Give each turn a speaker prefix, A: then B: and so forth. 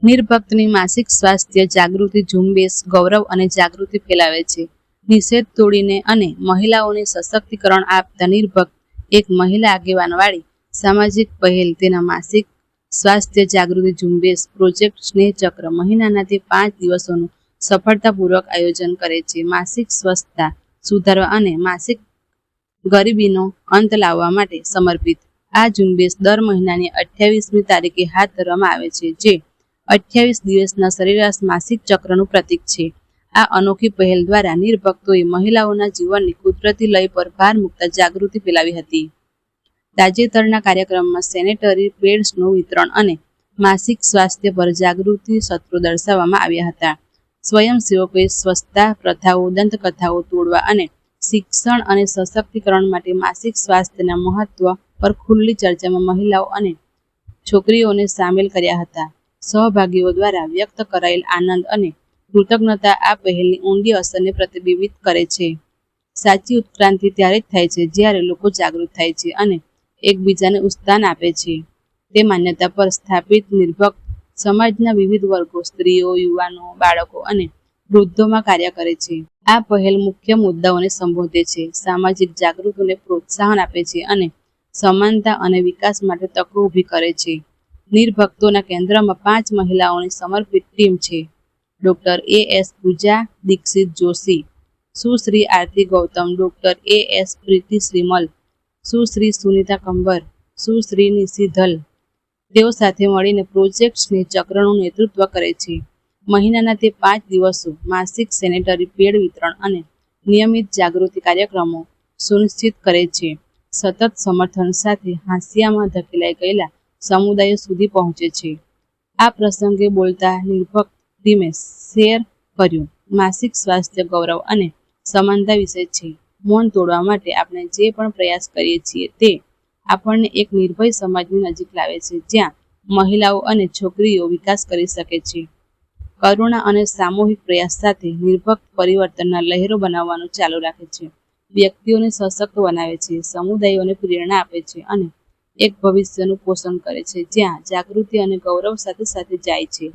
A: નિર્ભક્તની માસિક સ્વાસ્થ્ય જાગૃતિ ઝુંબેશ ગૌરવ અને જાગૃતિ ફેલાવે છે. નિષેધ તોડીને અને મહિલાઓને સશક્તિકરણ આપતા નિર્ભક્ત એક મહિલા આગેવાનવાળી સામાજિક પહેલ તેના માસિક સ્વાસ્થ્ય જાગૃતિ ઝુંબેશ પ્રોજેક્ટ સ્નેહ ચક્ર મહિનાના તે 5 દિવસોનું સફળતાપૂર્વક આયોજન કરે છે. માસિક સ્વસ્થતા સુધારવા અને માસિક ગરીબીનો અંત લાવવા માટે સમર્પિત આ ઝુંબેશ દર મહિનાની 28મી તારીખે હાથ ધરવામાં આવે છે, જે 28 દિવસના સરેરાશ માસિક ચક્રનું પ્રતીક છે. આ અનોખી પહેલ દ્વારા નિર્ભક્તોએ મહિલાઓના જીવનની કુદરતી લય પર ભાર મૂકતા જાગૃતિ ફેલાવી હતી. તાજેતરના કાર્યક્રમમાં સેનેટરી પેડ્સનું વિતરણ અને માસિક સ્વાસ્થ્ય પર જાગૃતિ સત્રો દર્શાવવામાં આવ્યા હતા. સ્વયંસેવકોએ સ્વચ્છતા પ્રથાઓ, દંતકથાઓ તોડવા અને શિક્ષણ અને સશક્તિકરણ માટે માસિક સ્વાસ્થ્યના મહત્વ પર ખુલ્લી ચર્ચામાં મહિલાઓ અને છોકરીઓને સામેલ કર્યા હતા. સહભાગીઓ દ્વારા વ્યક્ત કરાયેલ આનંદ અને કૃતજ્ઞતા આ પહેલની ઊંડી અસરને પ્રતિબિંબિત કરે છે. સાચી ઉત્ક્રાંતિ ત્યારે જ થાય છે જ્યારે લોકો જાગૃત થાય છે અને એકબીજાને ઉત્સાહ આપે છે. તે માન્યતા પર સ્થાપિત નિર્ભક્ત સમાજના વિવિધ વર્ગો, સ્ત્રીઓ, યુવાનો, બાળકો અને વૃદ્ધોમાં કાર્ય કરે છે. આ પહેલ મુખ્ય મુદ્દાઓને સંબોધે છે, સામાજિક જાગૃતિને પ્રોત્સાહન આપે છે અને સમાનતા અને વિકાસ માટે તકો ઊભી કરે છે. નિર્ભક્તોના કેન્દ્રમાં 5 મહિલાઓની સમર્પિત ટીમ છે. Doctor A.S. પૂજા દીક્ષિત જોશી, સુશ્રી આરતી ગૌતમ, ડોક્ટર A.S. પ્રીતિ શ્રીમલ, સુશ્રી સુનીતા કંબર, સુશ્રી નિશી ધલ. તેઓ સાથે મળીને પ્રોજેક્ટ સ્નેહ ચક્રનું નેતૃત્વ કરે છે. મહિનાના તે 5 દિવસો માસિક સેનેટરી પેડ વિતરણ અને નિયમિત જાગૃતિ કાર્યક્રમો સુનિશ્ચિત કરે છે. સતત સમર્થન સાથે હાંસિયામાં ધકેલાઈ ગયેલા સમુદાયો સુધી પહોંચે છે. આ પ્રસંગે બોલતા નિર્ભક્ત ટીમે શેર કર્યું, માસિક સ્વાસ્થ્ય ગૌરવ અને સમાનતા વિશે છે. મૌન તોડવા માટે આપણે જે પણ પ્રયાસ કરીએ છીએ તે આપણને એક નિર્ભય સમાજની નજીક લાવે છે, જ્યાં મહિલાઓ અને છોકરીઓ વિકાસ કરી શકે છે. કરુણા અને સામૂહિક પ્રયાસ સાથે નિર્ભક્ત પરિવર્તનના લહેરો બનાવવાનું ચાલુ રાખે છે. વ્યક્તિઓને સશક્ત બનાવે છે, સમુદાયોને પ્રેરણા આપે છે અને એક ભવિષ્યનું પોષણ કરે છે જ્યાં જાગૃતિ અને ગૌરવ સાથે સાથે જાય છે.